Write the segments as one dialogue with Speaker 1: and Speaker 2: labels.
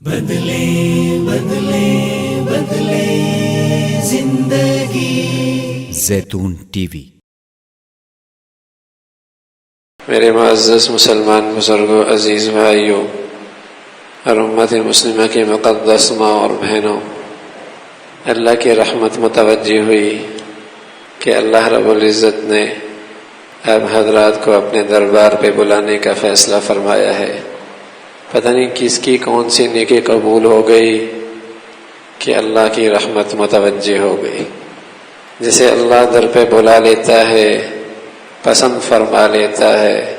Speaker 1: بدلے بدلے بدلے زندگی
Speaker 2: زیتون ٹی وی۔
Speaker 3: میرے معزز مسلمان بزرگوں، عزیز بھائیوں اور امت مسلمہ کی مقدس ماں اور بہنوں، اللہ کی رحمت متوجہ ہوئی کہ اللہ رب العزت نے آپ حضرات کو اپنے دربار پہ بلانے کا فیصلہ فرمایا ہے۔ پتہ نہیں کس کی کون سی نیکی قبول ہو گئی کہ اللہ کی رحمت متوجہ ہو گئی۔ جسے اللہ در پہ بلا لیتا ہے، پسند فرما لیتا ہے،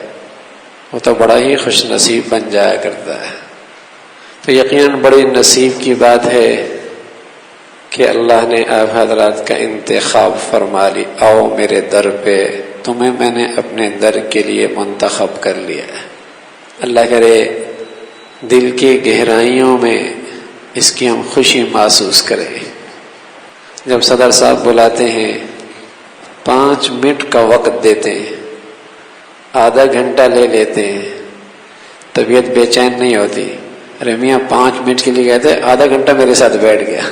Speaker 3: وہ تو بڑا ہی خوش نصیب بن جایا کرتا ہے۔ تو یقیناً بڑی نصیب کی بات ہے کہ اللہ نے آپ حضرات کا انتخاب فرما لی۔ آؤ میرے در پہ، تمہیں میں نے اپنے در کے لیے منتخب کر لیا ہے۔ اللہ کرے دل کی گہرائیوں میں اس کی ہم خوشی محسوس کریں۔ جب صدر صاحب بلاتے ہیں، 5 منٹ کا وقت دیتے ہیں، آدھا گھنٹہ لے لیتے ہیں، طبیعت بے چین نہیں ہوتی۔ ارے میاں 5 منٹ کے لیے کہتے ہیں، آدھا گھنٹہ میرے ساتھ بیٹھ گیا۔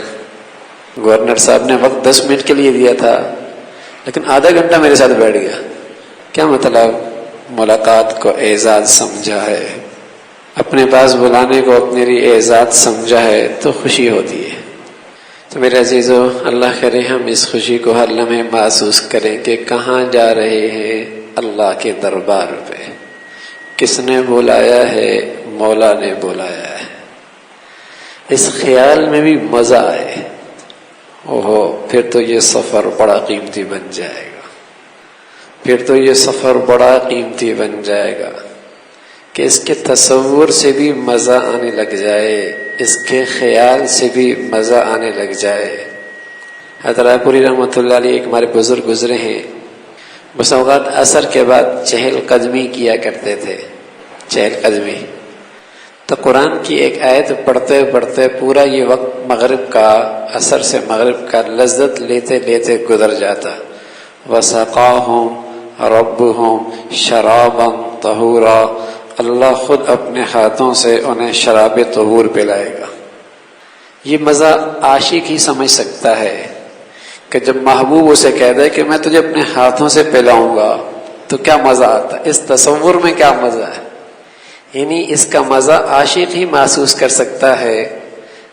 Speaker 3: گورنر صاحب نے وقت 10 منٹ کے لیے دیا تھا، لیکن آدھا گھنٹہ میرے ساتھ بیٹھ گیا۔ کیا مطلب؟ ملاقات کو اعزاز سمجھا ہے، اپنے پاس بلانے کو اپنے لیے اعزاز سمجھا ہے تو خوشی ہوتی ہے۔ تو میرے عزیزو، اللہ کرے ہم اس خوشی کو ہر لمحے محسوس کریں کہ کہاں جا رہے ہیں؟ اللہ کے دربار پہ۔ کس نے بلایا ہے؟ مولا نے بلایا ہے۔ اس خیال میں بھی مزہ آئے، اوہو پھر تو یہ سفر بڑا قیمتی بن جائے گا، پھر تو یہ سفر بڑا قیمتی بن جائے گا کہ اس کے تصور سے بھی مزہ آنے لگ جائے، اس کے خیال سے بھی مزہ آنے لگ جائے۔ حضرت پوری رحمۃ اللہ علیہ ایک ہمارے بزرگ گزرے ہیں، بس اوقات عصر کے بعد چہل قدمی کیا کرتے تھے۔ چہل قدمی تو قرآن کی ایک آیت پڑھتے پڑھتے پورا یہ وقت مغرب کا، عصر سے مغرب کا لذت لیتے لیتے گزر جاتا۔ وَسَقَاهُمْ رَبُّهُمْ شَرَابًا طَهُورًا، اللہ خود اپنے ہاتھوں سے انہیں شراب طہور پلائے گا۔ یہ مزہ عاشق ہی سمجھ سکتا ہے کہ جب محبوب اسے کہہ دے کہ میں تجھے اپنے ہاتھوں سے پلاؤں گا تو کیا مزہ آتا ہے، اس تصور میں کیا مزہ ہے۔ یعنی اس کا مزہ عاشق ہی محسوس کر سکتا ہے،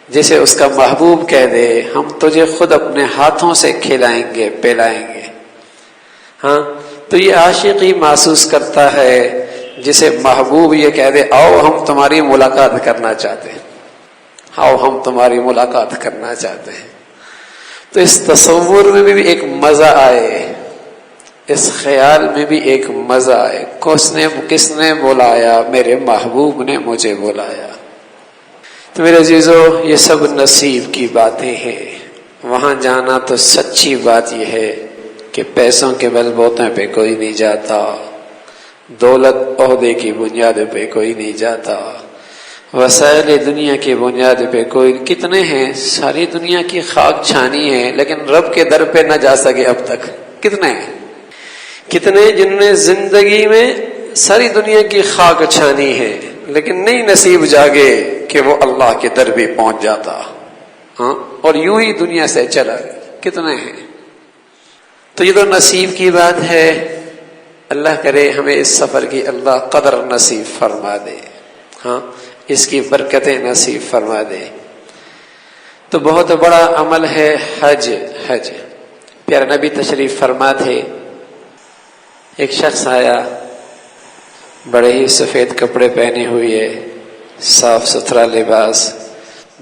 Speaker 3: جسے اس کا محبوب کہہ دے ہم تجھے خود اپنے ہاتھوں سے کھلائیں گے، پلائیں گے۔ ہاں تو یہ عاشق ہی محسوس کرتا ہے جسے محبوب یہ کہہ دے آؤ ہم تمہاری ملاقات کرنا چاہتے ہیں، آؤ ہم تمہاری ملاقات کرنا چاہتے ہیں۔ تو اس تصور میں بھی ایک مزہ آئے، اس خیال میں بھی ایک مزہ آئے، کس نے بلایا؟ میرے محبوب نے مجھے بلایا۔ تو میرے عزیزو، یہ سب نصیب کی باتیں ہیں۔ وہاں جانا تو سچی بات یہ ہے کہ پیسوں کے بل بوتے پہ کوئی نہیں جاتا، دولت عہدے کی بنیاد پہ کوئی نہیں جاتا، وسائل دنیا کی بنیاد پہ کوئی، کتنے ہیں ساری دنیا کی خاک چھانی ہے لیکن رب کے در پہ نہ جا سکے اب تک۔ کتنے ہیں، کتنے جن نے زندگی میں ساری دنیا کی خاک چھانی ہے لیکن نہیں نصیب جاگے کہ وہ اللہ کے در بھی پہنچ جاتا، ہاں، اور یوں ہی دنیا سے چلا گیا۔ کتنے ہیں؟ تو یہ تو نصیب کی بات ہے۔ اللہ کرے ہمیں اس سفر کی اللہ قدر نصیب فرما دے، ہاں، اس کی برکتیں نصیب فرما دے۔ تو بہت بڑا عمل ہے حج۔ پیارے نبی تشریف فرما تھے، ایک شخص آیا، بڑے ہی سفید کپڑے پہنے ہوئے، صاف ستھرا لباس،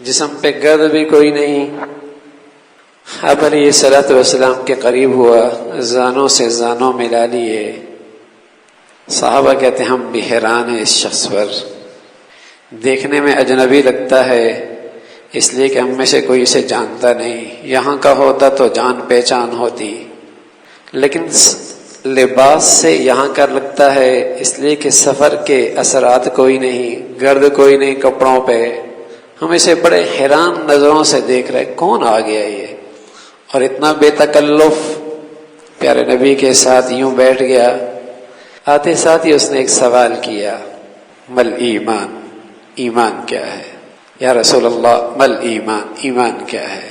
Speaker 3: جسم پہ گرد بھی کوئی نہیں۔ آپ علیہ الصلوۃ والسلام کے قریب ہوا، زانوں سے زانوں ملا لیے۔ صحابہ کہتے ہیں ہم بھی حیران ہیں اس شخص پر، دیکھنے میں اجنبی لگتا ہے اس لیے کہ ہم میں سے کوئی اسے جانتا نہیں، یہاں کا ہوتا تو جان پہچان ہوتی، لیکن لباس سے یہاں کا لگتا ہے اس لیے کہ سفر کے اثرات کوئی نہیں، گرد کوئی نہیں کپڑوں پہ۔ ہم اسے بڑے حیران نظروں سے دیکھ رہے، کون آ گیا یہ، اور اتنا بے تکلف پیارے نبی کے ساتھ یوں بیٹھ گیا۔ آتے ساتھ ہی اس نے ایک سوال کیا، مل ایمان، ایمان کیا ہے؟ یا رسول اللہ مل ایمان، ایمان کیا ہے؟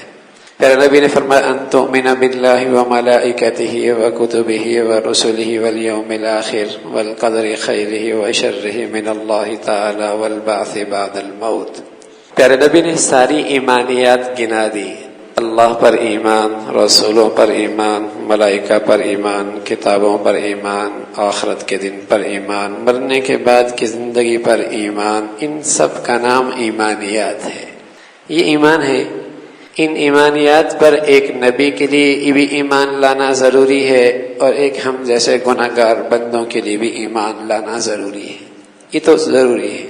Speaker 3: پیارے نبی نے فرمایا ان تؤمن باللہ وملائکتہ وکتبہ ورسلہ والیوم الآخر والقدر خیرہ وشرہ من اللہ تعالی والبعث بعد الموت۔ پیارے نبی نے ساری ایمانیات گنا دی، اللہ پر ایمان، رسولوں پر ایمان، ملائکہ پر ایمان، کتابوں پر ایمان، آخرت کے دن پر ایمان، مرنے کے بعد کی زندگی پر ایمان، ان سب کا نام ایمانیات ہے۔ یہ ایمان ہے، ان ایمانیات پر ایک نبی کے لیے بھی ایمان لانا ضروری ہے اور ایک ہم جیسے گناہگار بندوں کے لیے بھی ایمان لانا ضروری ہے۔ یہ تو ضروری ہے،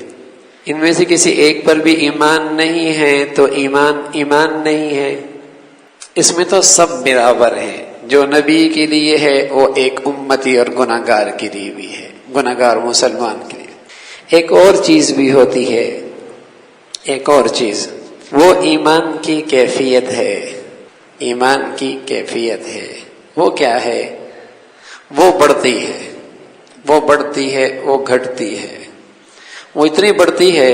Speaker 3: ان میں سے کسی ایک پر بھی ایمان نہیں ہے تو ایمان نہیں ہے۔ اس میں تو سب برابر ہیں، جو نبی کے لیے ہے وہ ایک امتی اور گناہگار کے لیے بھی ہے، گناہگار مسلمان کے لیے۔ ایک اور چیز بھی ہوتی ہے، ایک اور چیز، وہ ایمان کی کیفیت ہے، ایمان کی کیفیت ہے۔ وہ کیا ہے؟ وہ بڑھتی ہے، وہ بڑھتی ہے، وہ گھٹتی ہے۔ وہ اتنی بڑھتی ہے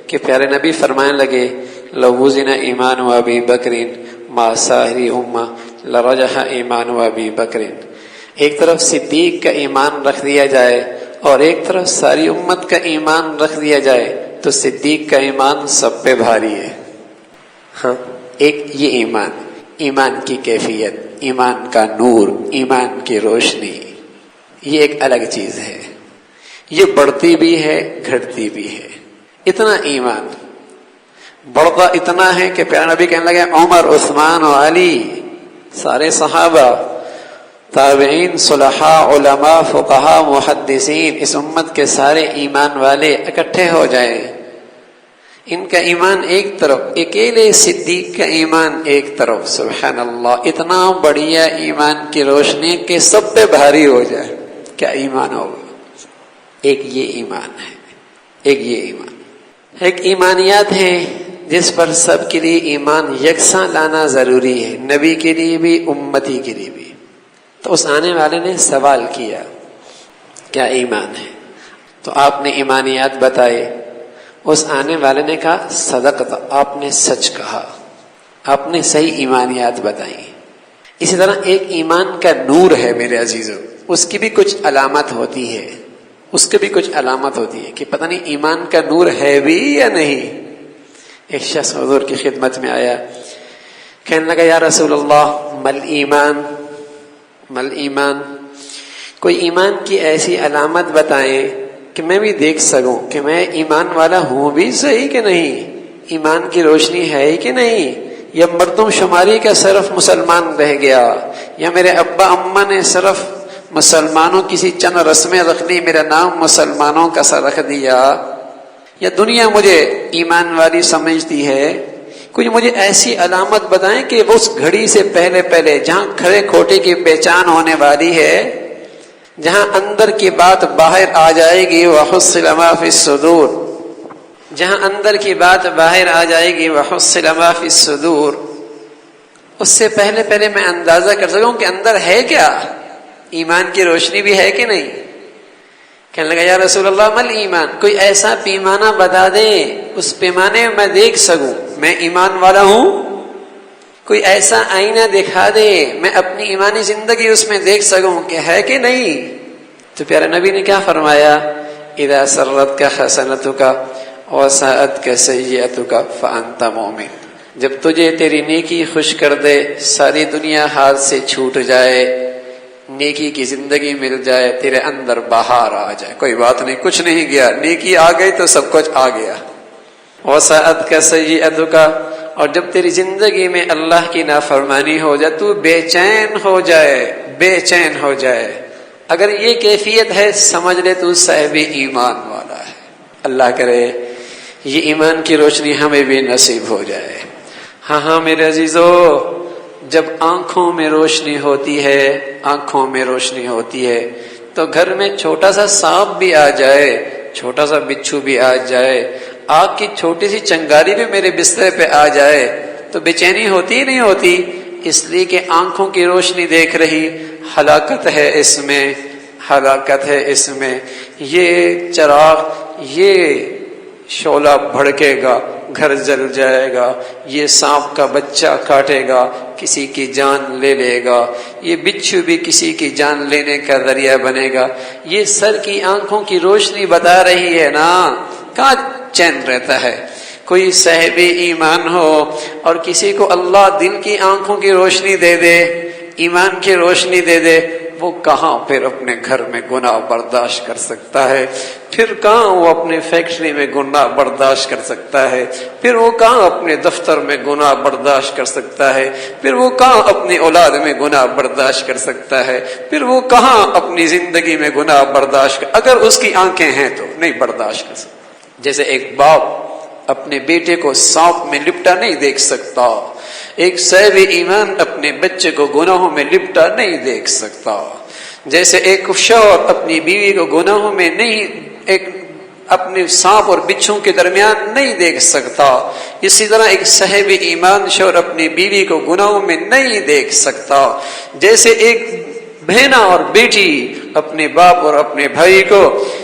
Speaker 3: کہ پیارے نبی فرمانے لگے لو وزن ایمان و ابی بکرین ما ساہری امہ لرجح ایمان و ابی بکرین۔ ایک طرف صدیق کا ایمان رکھ دیا جائے اور ایک طرف ساری امت کا ایمان رکھ دیا جائے تو صدیق کا ایمان سب پہ بھاری ہے۔ ہاں، ایک یہ ایمان کی کیفیت، ایمان کا نور، ایمان کی روشنی، یہ ایک الگ چیز ہے۔ یہ بڑھتی بھی ہے، گھٹتی بھی ہے۔ اتنا ایمان بڑھتا اتنا ہے کہ پیارے نبی کہنے لگے عمر، عثمان و علی، سارے صحابہ، تابعین، صلحاء، علماء، فقہاء، محدثین، اس امت کے سارے ایمان والے اکٹھے ہو جائیں، ان کا ایمان ایک طرف، اکیلے صدیق کا ایمان ایک طرف، سبحان اللہ، اتنا بڑھیا ایمان کی روشنی کہ سب پہ بھاری ہو جائے، کیا ایمان ہوگا؟ ایک یہ ایمان ہے، ایک یہ ایمان، ایک ایمانیات ہیں جس پر سب کے لیے ایمان یکساں لانا ضروری ہے، نبی کے لیے بھی، امتی کے لیے بھی۔ تو اس آنے والے نے سوال کیا کیا ایمان ہے؟ تو آپ نے ایمانیات بتائے۔ اس آنے والے نے کہا صدقت، آپ نے سچ کہا، آپ نے صحیح ایمانیات بتائی۔ اسی طرح ایک ایمان کا نور ہے میرے عزیزو، اس کی بھی کچھ علامت ہوتی ہے، اس کی بھی کچھ علامت ہوتی ہے کہ پتہ نہیں ایمان کا نور ہے بھی یا نہیں۔ ایک شخص حضور کی خدمت میں آیا، کہنے لگا یا رسول اللہ مل ایمان، مل ایمان، کوئی ایمان کی ایسی علامت بتائیں کہ میں بھی دیکھ سکوں کہ میں ایمان والا ہوں بھی صحیح کہ نہیں، ایمان کی روشنی ہے کہ نہیں، یا مردم شماری کا صرف مسلمان رہ گیا، یا میرے ابا اماں نے صرف مسلمانوں کسی چند رسمیں رکھ لی، میرا نام مسلمانوں کا سا رکھ دیا، یا دنیا مجھے ایمان والی سمجھتی ہے۔ کوئی مجھے ایسی علامت بتائیں کہ وہ اس گھڑی سے پہلے جہاں کھڑے کھوٹے کی پہچان ہونے والی ہے، جہاں اندر کی بات باہر آ جائے گی، وَحُصِّلَ مَا فِي الصُّدُورِ، جہاں اندر کی بات باہر آ جائے گی، وَحُصِّلَ مَا فِي الصُّدُورِ، اس سے پہلے میں اندازہ کر سکوں کہ اندر ہے کیا، ایمان کی روشنی بھی ہے کہ نہیں۔ کہنے لگا یا رسول اللہ مل ایمان، کوئی ایسا پیمانہ بتا دے اس پیمانے میں میں دیکھ سکوں میں ایمان والا ہوں، کوئی ایسا آئینہ دکھا دے میں اپنی ایمانی زندگی اس میں دیکھ سکوں کہ ہے کہ نہیں۔ تو پیارے نبی نے کیا فرمایا، اذا سرتک حسنتک وساءتک سیئتک فانت مؤمن، جب تجھے تیری نیکی خوش کر دے، ساری دنیا ہاتھ سے چھوٹ جائے، نیکی کی زندگی مل جائے، تیرے اندر بہار آ جائے، کوئی بات نہیں، کچھ نہیں گیا، نیکی آ گئی تو سب کچھ آ گیا، وساءتک سیئتک، اور جب تیری زندگی میں اللہ کی نافرمانی ہو جائے تو بے چین ہو جائے، بے چین ہو جائے، اگر یہ کیفیت ہے سمجھ لے تو صاحب ایمان والا ہے۔ اللہ کرے یہ ایمان کی روشنی ہمیں بھی نصیب ہو جائے۔ ہاں میرے عزیزو، جب آنکھوں میں روشنی ہوتی ہے، آنکھوں میں روشنی ہوتی ہے تو گھر میں چھوٹا سا سانپ بھی آ جائے، چھوٹا سا بچھو بھی آ جائے، آگ کی چھوٹی سی چنگاری بھی میرے بستر پہ آ جائے تو بے چینی ہوتی ہی نہیں ہوتی، اس لیے کہ آنکھوں کی روشنی دیکھ رہی، ہلاکت ہے اس میں، ہلاکت ہے اس میں، یہ چراغ، یہ شعلہ بھڑکے گا، گھر جل جائے گا، یہ سانپ کا بچہ کاٹے گا، کسی کی جان لے لے گا، یہ بچھو بھی کسی کی جان لینے کا ذریعہ بنے گا، یہ سر کی آنکھوں کی روشنی بتا رہی ہے نا، کہاں چین رہتا ہے؟ کوئی صاحب ایمان ہو اور کسی کو اللہ دل کی آنکھوں کی روشنی دے دے، ایمان کی روشنی دے دے، وہ کہاں پھر اپنے گھر میں گناہ برداشت کر سکتا ہے؟ پھر کہاں وہ اپنے فیکٹری میں گناہ برداشت کر سکتا ہے؟ پھر وہ کہاں اپنے دفتر میں گناہ برداشت کر سکتا ہے؟ پھر وہ کہاں اپنی اولاد میں گناہ برداشت کر سکتا ہے؟ پھر وہ کہاں اپنی زندگی میں گناہ برداشت اگر اس کی آنکھیں ہیں تو نہیں برداشت کر سکتا۔ جیسے ایک باپ اپنے بیٹے کو سانپ میں لپٹا نہیں دیکھ سکتا، ایک صاحب ایمان اپنے بچے کو گناہوں میں لپٹا نہیں دیکھ سکتا، جیسے ایک شوہر اپنی بیوی کو گناہوں میں اپنے سانپ اور بچھو کے درمیان نہیں دیکھ سکتا، اسی طرح ایک صاحب ایمان شوہر اپنی بیوی کو گناہوں میں نہیں دیکھ سکتا، جیسے ایک بہنا اور بیٹی اپنے باپ اور اپنے بھائی کو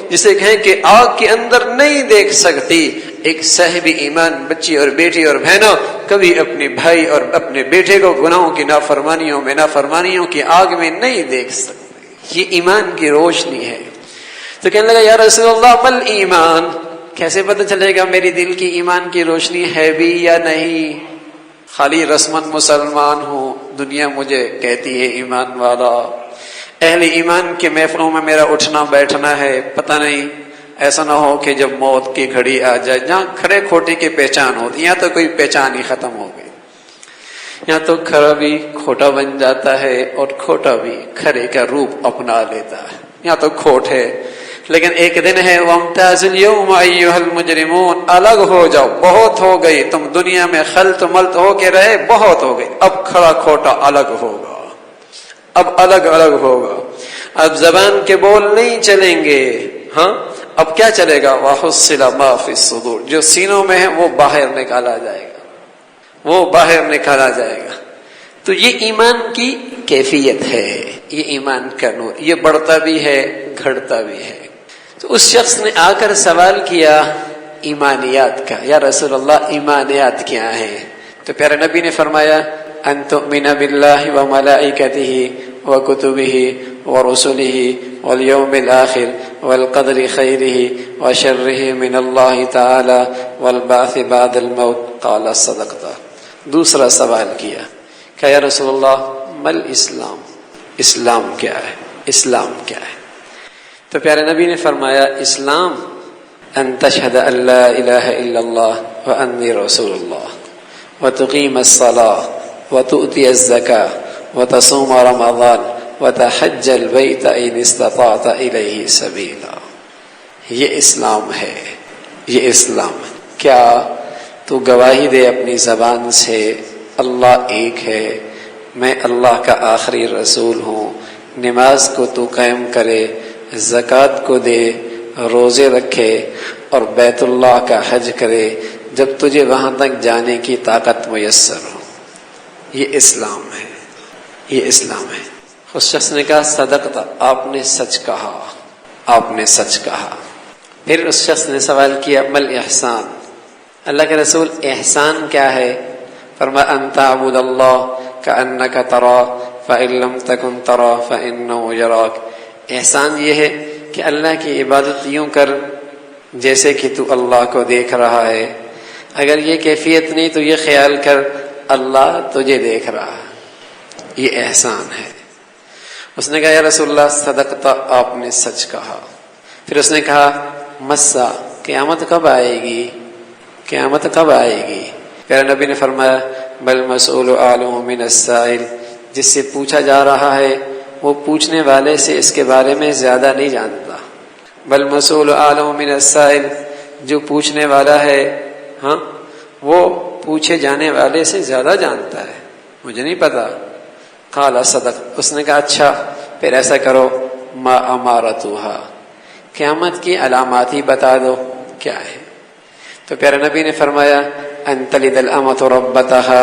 Speaker 3: جسے کہیں کہ آگ کے اندر نہیں دیکھ سکتی، ایک صاحب ایمان بچی اور بیٹی اور بہنوں کبھی اپنے بھائی اور اپنے بیٹے کو گناہوں کی نافرمانیوں کی آگ میں نہیں دیکھ سکتے۔ یہ ایمان کی روشنی ہے۔ تو کہنے لگا یا رسول اللہ مل ایمان، کیسے پتہ چلے گا میری دل کی ایمان کی روشنی ہے بھی یا نہیں؟ خالی رسمن مسلمان ہوں، دنیا مجھے کہتی ہے ایمان والا، اہل ایمان کے محفلوں میں میرا اٹھنا بیٹھنا ہے، پتہ نہیں ایسا نہ ہو کہ جب موت کی گھڑی آ جائے، جہاں کھڑے کھوٹے کی پہچان ہوتی، یہاں تو کوئی پہچان ہی ختم ہو گئی، یہاں تو کھڑا بھی کھوٹا بن جاتا ہے اور کھوٹا بھی کھڑے کا روپ اپنا لیتا ہے، یہاں تو کھوٹ ہے۔ لیکن ایک دن ہے وَامْتَازُوا الْيَوْمَ أَيُّهَا الْمُجْرِمُونَ، الگ ہو جاؤ، بہت ہو گئی، تم دنیا میں خلط ملط ہو کے رہے، بہت ہو گئی، اب کھڑا کھوٹا الگ ہوگا، اب الگ الگ ہوگا، اب زبان کے بول نہیں چلیں گے، ہاں اب کیا چلے گا؟ وَحُصِّلَ مَا فِي الصُّدُورِ، جو سینوں میں ہے وہ باہر نکالا جائے گا، وہ باہر نکالا جائے گا۔ تو یہ ایمان کی کیفیت ہے، یہ ایمان کا نور، یہ بڑھتا بھی ہے گھٹتا بھی ہے۔ تو اس شخص نے آ کر سوال کیا ایمانیات کا، یا رسول اللہ ایمانیات کیا ہیں؟ تو پیارے نبی نے فرمایا ان تؤمن باللہ وملائکتہ وکتبہ ورسلہ والیوم الآخر والقدر خیرہ وشرہ من اللہ تعالی والبعث بعد الموت، قال صدقت۔ دوسرا سوال کیا کہ یا رسول اللہ مل اسلام، اسلام کیا ہے؟ اسلام کیا ہے؟ تو پیارے نبی نے فرمایا اسلام ان تشہد ان لا الہ الا اللہ وانی رسول اللہ وتقیم الصلاة وتؤتی الزکاة وتصوم رمضان وتحج البیت ان استطعت الیہ سبیلا۔ یہ اسلام ہے، یہ اسلام ہے۔ کیا تو گواہی دے اپنی زبان سے اللہ ایک ہے، میں اللہ کا آخری رسول ہوں، نماز کو تو قائم کرے، زکوٰۃ کو دے، روزے رکھے اور بیت اللہ کا حج کرے جب تجھے وہاں تک جانے کی طاقت میسر ہو۔ یہ اسلام ہے، یہ اسلام ہے۔ اس شخص نے کہا صدقت، آپ نے سچ کہا، آپ نے سچ کہا۔ پھر اس شخص نے سوال کیا مل احسان، اللہ کے رسول احسان کیا ہے؟ فرمایا ان تعبد اللہ کأنک تراہ فإن لم تکن تراہ فإنہ یراک۔ احسان یہ ہے کہ اللہ کی عبادت یوں کر جیسے کہ تو اللہ کو دیکھ رہا ہے، اگر یہ کیفیت نہیں تو یہ خیال کر اللہ تجھے دیکھ رہا ہے، یہ احسان ہے۔ اس نے کہا یا رسول اللہ صدقت، آپ نے سچ کہا۔ پھر اس نے کہا مسا، قیامت کب آئے گی؟ قیامت کب آئے گی؟ پیارے نبی نے فرمایا بل مسئول اعلم من السائل، جس سے پوچھا جا رہا ہے وہ پوچھنے والے سے اس کے بارے میں زیادہ نہیں جانتا۔ بل مسئول اعلم من السائل، جو پوچھنے والا ہے ہاں وہ پوچھے جانے والے سے زیادہ جانتا ہے، مجھے نہیں پتا۔ قال صدق، اس نے کہا اچھا پھر ایسا کرو ما امارتھا، قیامت کی علامات ہی بتا دو کیا ہے۔ تو پیارے نبی نے فرمایا ان تلد الامۃ ربتها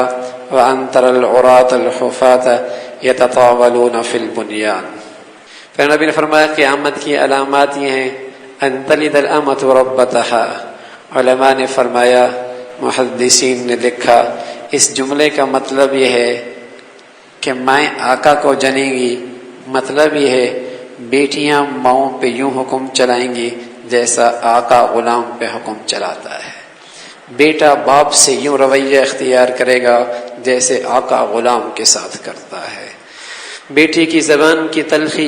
Speaker 3: وان ترى العراة الحفاة يتطاولون في البنيان۔ پیارے نبی نے فرمایا قیامت کی علامات یہ ہیں ان تلد الامۃ ربتها۔ علماء نے فرمایا محدثین نے لکھا اس جملے کا مطلب یہ ہے کہ مائیں آقا کو جنیں گی، مطلب یہ ہے بیٹیاں ماؤں پہ یوں حکم چلائیں گی جیسا آقا غلام پہ حکم چلاتا ہے، بیٹا باپ سے یوں رویہ اختیار کرے گا جیسے آقا غلام کے ساتھ کرتا ہے، بیٹی کی زبان کی تلخی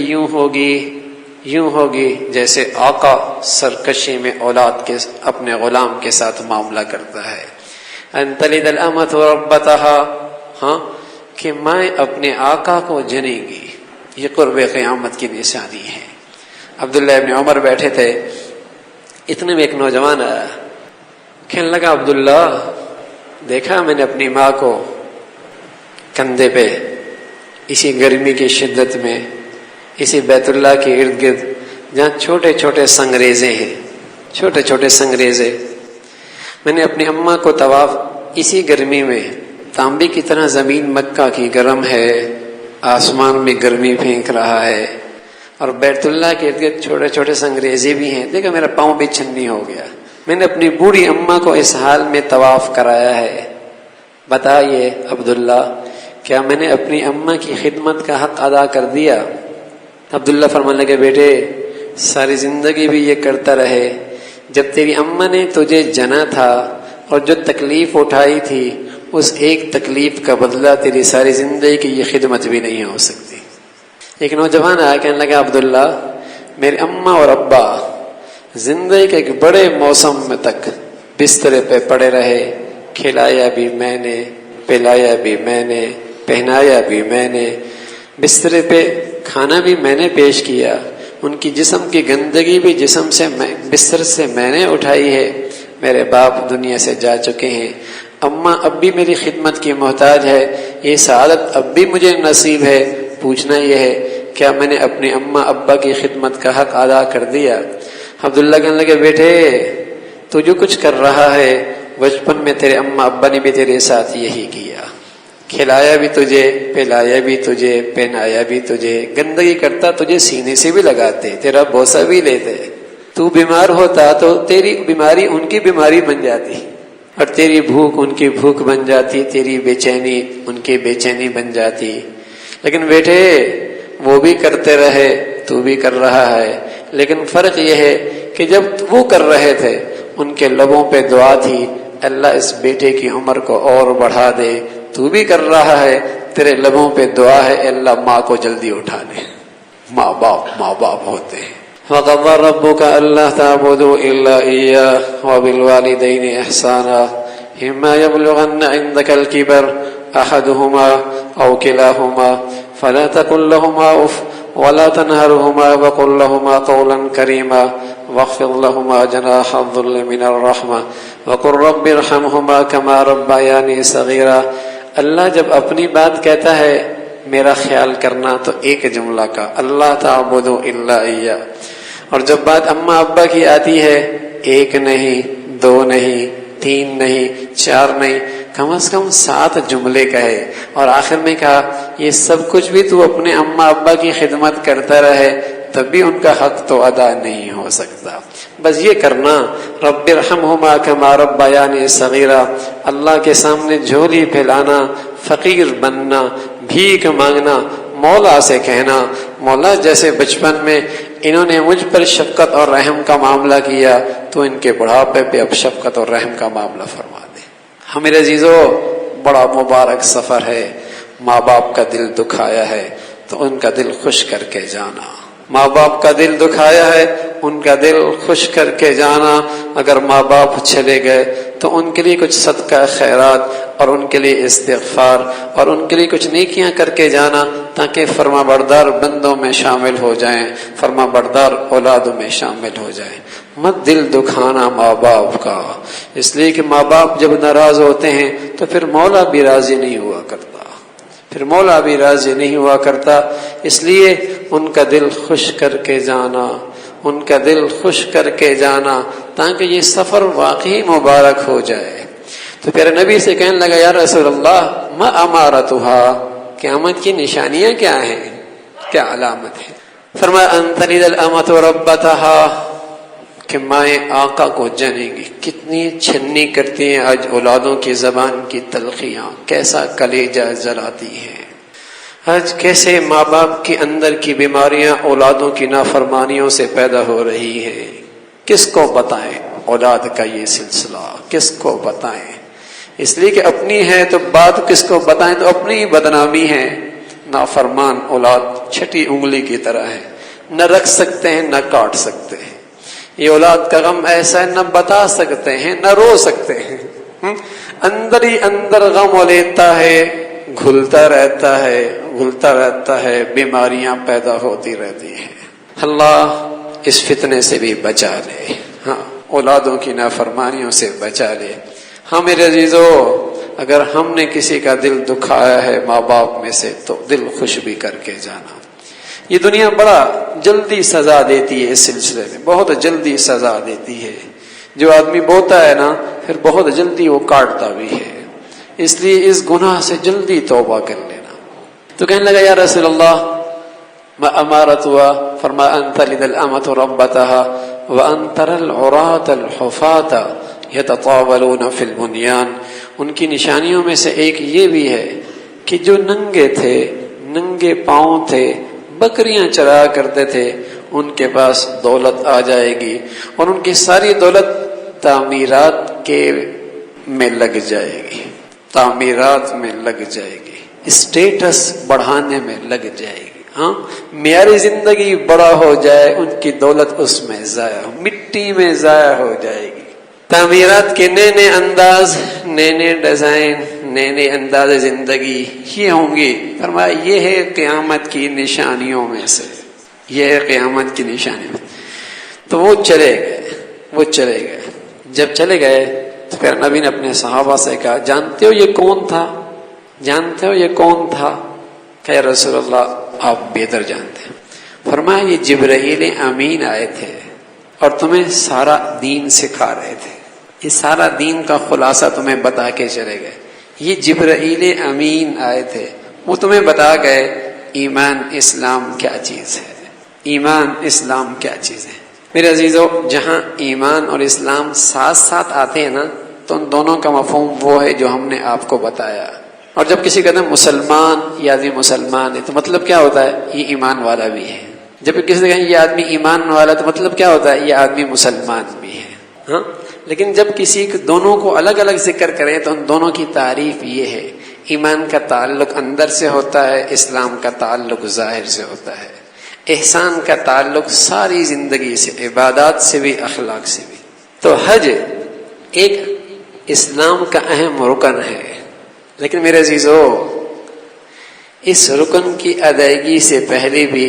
Speaker 3: یوں ہوگی جیسے آقا سرکشی میں اولاد کے اپنے غلام کے ساتھ معاملہ کرتا ہے۔ ان تلد الامۃ ربتها، کہ مائیں اپنے آقا کو جنیں گی، یہ قرب قیامت کی نشانی ہے۔ عبداللہ ابن عمر بیٹھے تھے، اتنے میں ایک نوجوان آیا، کہنے لگا عبداللہ دیکھا میں نے اپنی ماں کو کندھے پہ اسی گرمی کی شدت میں، اسی بیت اللہ کے ارد گرد جہاں چھوٹے چھوٹے سنگریزے ہیں، چھوٹے چھوٹے سنگریزے، میں نے اپنی اماں کو طواف اسی گرمی میں، تانبے کی طرح زمین مکہ کی گرم ہے، آسمان میں گرمی پھینک رہا ہے، اور بیت اللہ کے ارد گرد چھوٹے چھوٹے سنگریزے بھی ہیں، دیکھا میرا پاؤں بھی چھنی ہو گیا، میں نے اپنی بوڑھی اماں کو اس حال میں طواف کرایا ہے، بتائیے عبداللہ کیا میں نے اپنی اماں کی خدمت کا حق ادا کر دیا؟ عبداللہ فرمانے لگے بیٹے ساری زندگی بھی یہ کرتا رہے، جب تیری اماں نے تجھے جنا تھا اور جو تکلیف اٹھائی تھی اس ایک تکلیف کا بدلہ تیری ساری زندگی کی یہ خدمت بھی نہیں ہو سکتی۔ ایک نوجوان آیا کہنے لگا عبداللہ میرے اماں اور ابا زندگی کے ایک بڑے موسم میں تک بسترے پہ پڑے رہے، کھلایا بھی میں نے، پلایا بھی میں نے، پہنایا بھی میں نے، بسترے پہ کھانا بھی میں نے پیش کیا، ان کی جسم کی گندگی بھی جسم سے بستر سے میں نے اٹھائی ہے، میرے باپ دنیا سے جا چکے ہیں، اماں اب بھی میری خدمت کی محتاج ہے، یہ سعادت اب بھی مجھے نصیب ہے، پوچھنا یہ ہے کیا میں نے اپنی اماں ابا کی خدمت کا حق ادا کر دیا؟ عبداللہ کہنے لگے بیٹے تو جو کچھ کر رہا ہے بچپن میں تیرے اماں ابا نے بھی تیرے ساتھ یہی کیا، کھلایا بھی تجھے، پلایا بھی تجھے، پہنایا بھی تجھے، گندگی کرتا تجھے سینے سے بھی لگاتے، تیرا بوسہ بھی لیتے، تو بیمار ہوتا تو تیری بیماری ان کی بیماری بن جاتی، اور تیری بھوک ان کی بھوک بن جاتی، تیری بے چینی ان کی بے چینی بن جاتی، لیکن بیٹے وہ بھی کرتے رہے تو بھی کر رہا ہے، لیکن فرق یہ ہے کہ جب وہ کر رہے تھے ان کے لبوں پہ دعا تھی اللہ اس بیٹے کی عمر کو اور بڑھا دے، تو بھی کر رہا ہے تیرے لبوں پہ دعا ہے اللہ ماں کو جلدی اٹھا لے۔ ماں باپ ہوتے ہیں۔ وَقَضَى رَبُّكَ أَلَّا تَعْبُدُوا إِلَّا إِيَّاهُ وَبِالْوَالِدَيْنِ إِحْسَانًا إِمَّا يَبْلُغَنَّ عِندَكَ الْكِبَرَ أَحَدُهُمَا أَوْ كِلَاهُمَا فَلَا تَقُل لَّهُمَا أُفٍّ وَلَا تَنْهَرْهُمَا وَقُل لَّهُمَا قَوْلًا كَرِيمًا وَاخْفِضْ لَهُمَا جَنَاحَ الذُّلِّ مِنَ الرَّحْمَةِ وَقُل رَّبِّ ارْحَمْهُمَا كَمَا رَبَّيَانِي صَغِيرًا۔ اللہ جب اپنی بات کہتا ہے میرا خیال کرنا تو ایک جملہ کا اللہ تعبدوا الا اياه، اور جب بات اماں ابا کی آتی ہے ایک نہیں، دو نہیں، تین نہیں، چار نہیں، کم از کم 7 جملے کہے، اور آخر میں کہا یہ سب کچھ بھی تو اپنے اماں ابا کی خدمت کرتا رہے تب بھی ان کا حق تو ادا نہیں ہو سکتا، بس یہ کرنا رب ارحمہما کما ربیانی صغیرا، اللہ کے سامنے جھولی پھیلانا، فقیر بننا، بھیک مانگنا، مولا سے کہنا مولا جیسے بچپن میں انہوں نے مجھ پر شفقت اور رحم کا معاملہ کیا تو ان کے بڑھاپے پہ اب شفقت اور رحم کا معاملہ فرما دے۔ ہمارے عزیزو بڑا مبارک سفر ہے، ماں باپ کا دل دکھایا ہے تو ان کا دل خوش کر کے جانا، ماں باپ کا دل دکھایا ہے ان کا دل خوش کر کے جانا، اگر ماں باپ چلے گئے تو ان کے لیے کچھ صدقہ خیرات اور ان کے لیے استغفار اور ان کے لیے کچھ نیکیاں کر کے جانا تاکہ فرما بردار بندوں میں شامل ہو جائیں، فرما بردار اولادوں میں شامل ہو جائیں۔ مت دل دکھانا ماں باپ کا، اس لیے کہ ماں باپ جب ناراض ہوتے ہیں تو پھر مولا بھی راضی نہیں ہوا کرتا، پھر مولا بھی راضی نہیں ہوا کرتا، اس لیے ان کا دل خوش کر کے جانا، ان کا دل خوش کر کے جانا تاکہ یہ سفر واقعی مبارک ہو جائے۔ تو پیارے نبی سے کہنے لگا یا رسول اللہ ما امارتها، قیامت کی نشانیاں کیا ہیں، کیا علامت ہے؟ فرمایا ان تلد الامۃ ربتها، کہ مائیں آقا کو جانیں گی، کتنی چھنی کرتی ہیں آج اولادوں کی زبان کی تلخیاں، کیسا کلیجہ جلاتی ہیں آج، کیسے ماں باپ کے اندر کی بیماریاں اولادوں کی نافرمانیوں سے پیدا ہو رہی ہیں۔ کس کو بتائیں اولاد کا یہ سلسلہ، کس کو بتائیں؟ اس لیے کہ اپنی ہے تو بات کس کو بتائیں، تو اپنی ہی بدنامی ہے۔ نافرمان اولاد چھٹی انگلی کی طرح ہے، نہ رکھ سکتے ہیں نہ کاٹ سکتے ہیں۔ یہ اولاد کا غم ایسا ہے، نہ بتا سکتے ہیں نہ رو سکتے ہیں، اندر ہی اندر غم لیتا ہے، گھلتا رہتا ہے، بیماریاں پیدا ہوتی رہتی ہیں۔ اللہ اس فتنے سے بھی بچا لے، ہاں اولادوں کی نافرمانیوں سے بچا لے۔ ہاں میرے عزیزو، اگر ہم نے کسی کا دل دکھایا ہے ماں باپ میں سے تو دل خوش بھی کر کے جانا۔ یہ دنیا بڑا جلدی سزا دیتی ہے، اس سلسلے میں بہت جلدی سزا دیتی ہے۔ جو آدمی بوتا ہے نا پھر بہت جلدی وہ کاٹتا بھی ہے، اس لیے اس گناہ سے جلدی توبہ کر لینا۔ تو کہنے لگا یا رسول اللہ ما امارت ہوا، فرمایا ان تلد الامۃ ربتها وان ترى العراة الحفاة یتطاولون فی البنیان۔ ان کی نشانیوں میں سے ایک یہ بھی ہے کہ جو ننگے تھے، ننگے پاؤں تھے، بکریاں چرایا کرتے تھے، ان کے پاس دولت آ جائے گی اور ان کی ساری دولت تعمیرات کے میں لگ جائے گی، تعمیرات میں لگ جائے گی، اسٹیٹس بڑھانے میں لگ جائے گی، ہاں معیاری زندگی بڑا ہو جائے، ان کی دولت اس میں ضائع، مٹی میں ضائع ہو جائے گی۔ تعمیرات کے نئے نئے انداز، نئے نئے ڈیزائن، نئے نئے انداز زندگی یہ ہوں گی۔ فرمایا یہ ہے قیامت کی نشانیوں میں سے، یہ ہے قیامت کی نشانیوں میں۔ تو وہ چلے گئے۔ جب چلے گئے تو پھر نبی نے اپنے صحابہ سے کہا جانتے ہو یہ کون تھا؟ کہ یا رسول اللہ آپ بہتر جانتے ہیں۔ فرمایا یہ جبرائیل امین آئے تھے اور تمہیں سارا دین سکھا رہے تھے، یہ سارا دین کا خلاصہ تمہیں بتا کے چلے گئے۔ یہ جبرائیل امین آئے تھے، وہ تمہیں بتا گئے ایمان اسلام کیا چیز ہے، ایمان اسلام کیا چیز ہے۔ میرے عزیزو، جہاں ایمان اور اسلام ساتھ ساتھ آتے ہیں نا تو ان دونوں کا مفہوم وہ ہے جو ہم نے آپ کو بتایا۔ اور جب کسی کہتے ہیں مسلمان یہ آدمی مسلمان ہے تو مطلب کیا ہوتا ہے؟ یہ ایمان والا بھی ہے۔ جب کسی سے کہیں یہ آدمی ایمان والا تو مطلب کیا ہوتا ہے؟ یہ آدمی مسلمان بھی ہے، ہاں۔ لیکن جب کسی دونوں کو الگ الگ ذکر کریں تو ان دونوں کی تعریف یہ ہے، ایمان کا تعلق اندر سے ہوتا ہے، اسلام کا تعلق ظاہر سے ہوتا ہے، احسان کا تعلق ساری زندگی سے، عبادات سے بھی، اخلاق سے بھی۔ تو حج ایک اسلام کا اہم رکن ہے، لیکن میرے عزیزو اس رکن کی ادائیگی سے پہلے بھی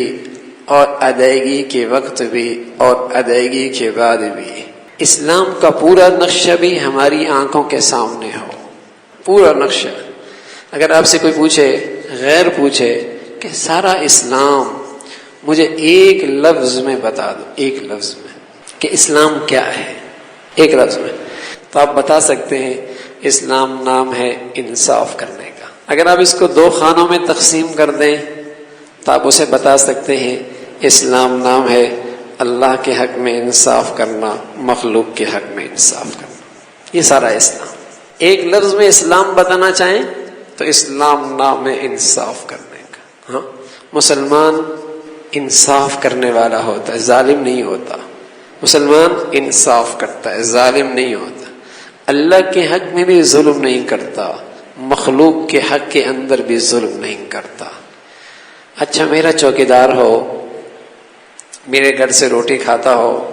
Speaker 3: اور ادائیگی کے وقت بھی اور ادائیگی کے بعد بھی اسلام کا پورا نقشہ بھی ہماری آنکھوں کے سامنے ہو، پورا نقشہ۔ اگر آپ سے کوئی پوچھے، غیر پوچھے کہ سارا اسلام مجھے ایک لفظ میں بتا دو، ایک لفظ میں کہ اسلام کیا ہے، ایک لفظ میں، تو آپ بتا سکتے ہیں اسلام نام ہے انصاف کرنے کا۔ اگر آپ اس کو دو خانوں میں تقسیم کر دیں تو آپ اسے بتا سکتے ہیں اسلام نام ہے اللہ کے حق میں انصاف کرنا، مخلوق کے حق میں انصاف کرنا، یہ سارا اسلام۔ ایک لفظ میں اسلام بتانا چاہیں تو اسلام نام ہے انصاف کرنے کا، ہاں۔ مسلمان انصاف کرنے والا ہوتا ہے، ظالم نہیں ہوتا۔ مسلمان انصاف کرتا ہے، ظالم نہیں ہوتا۔ اللہ کے حق میں بھی ظلم نہیں کرتا، مخلوق کے حق کے اندر بھی ظلم نہیں کرتا۔ اچھا میرا چوکیدار ہو، میرے گھر سے روٹی کھاتا ہو،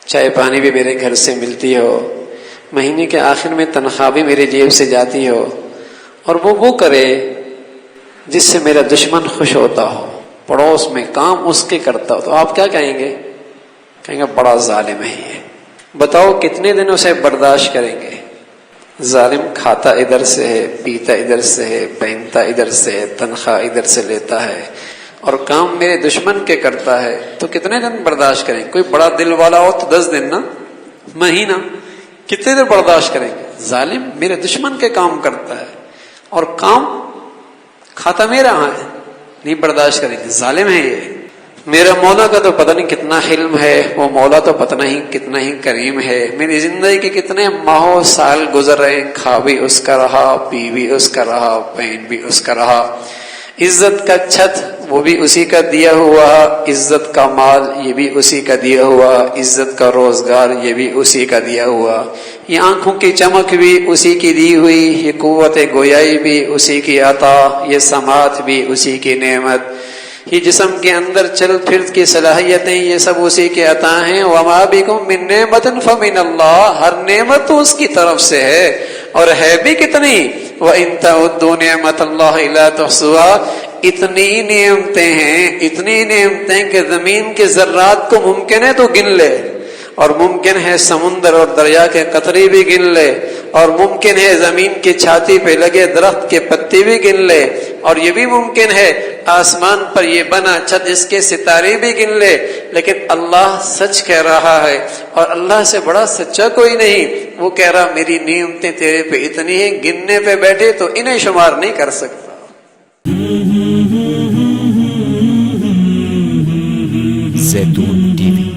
Speaker 3: چائے پانی بھی میرے گھر سے ملتی ہو، مہینے کے آخر میں تنخواہ بھی میری جیب سے جاتی ہو، اور وہ کرے جس سے میرا دشمن خوش ہوتا ہو، پڑوس میں کام اس کے کرتا ہو، تو آپ کیا کہیں گے؟ کہیں گے بڑا ظالم ہے یہ۔ بتاؤ کتنے دن اسے برداشت کریں گے؟ ظالم کھاتا ادھر سے ہے، پیتا ادھر سے ہے، پہنتا ادھر سے ہے، تنخواہ ادھر سے لیتا ہے، اور کام میرے دشمن کے کرتا ہے، تو کتنے دن برداشت کریں گے؟ کوئی بڑا دل والا ہو تو 10 دن نا، مہینہ، کتنے دن برداشت کریں گے؟ ظالم میرے دشمن کے کام کرتا ہے اور کام کھاتا میرا ہے، نہیں برداشت کریں گے، ظالم ہے یہ۔ میرا مولا کا تو پتہ نہیں کتنا حلم ہے، وہ مولا تو پتہ نہیں کتنا ہی کریم ہے۔ میری زندگی کے کتنے ماہوں سال گزر رہے، کھا بھی اس کا رہا، پی بھی اس کا رہا، پہن بھی اس کا رہا۔ عزت کا چھت وہ بھی اسی کا دیا ہوا، عزت کا مال یہ بھی اسی کا دیا ہوا، عزت کا روزگار یہ بھی اسی کا دیا ہوا، یہ آنکھوں کی چمک بھی اسی کی دی ہوئی، یہ قوت گویائی بھی اسی کی عطا، یہ سماعت بھی اسی کی نعمت، یہ جسم کے اندر چل پھر کی صلاحیتیں یہ سب اسی کے عطا ہیں۔ وَمَا بِكُم مِّن نِّعْمَةٍ فَمِنَ اللَّهِ، ہر نعمت تو اس کی طرف سے ہے، اور ہے بھی کتنی، وَإِن تَعُدُّوا نِعْمَةَ اللَّهِ لَا تُحْصُوهَا، اتنی نعمتیں ہیں، اتنی نعمتیں کہ زمین کے ذرات کو ممکن ہے تو گن لے، اور ممکن ہے سمندر اور دریا کے قطرے بھی گن لے، اور ممکن ہے زمین کی چھاتی پہ لگے درخت کے پتے بھی گن لے، اور یہ بھی ممکن ہے آسمان پر یہ بنا چھت اس کے ستارے بھی گن لے، لیکن اللہ سچ کہہ رہا ہے، اور اللہ سے بڑا سچا کوئی نہیں۔ وہ کہہ رہا میری نعمتیں تیرے پہ اتنی ہیں، گننے پہ بیٹھے تو انہیں شمار نہیں کر سکتا۔
Speaker 2: زیتون ٹی وی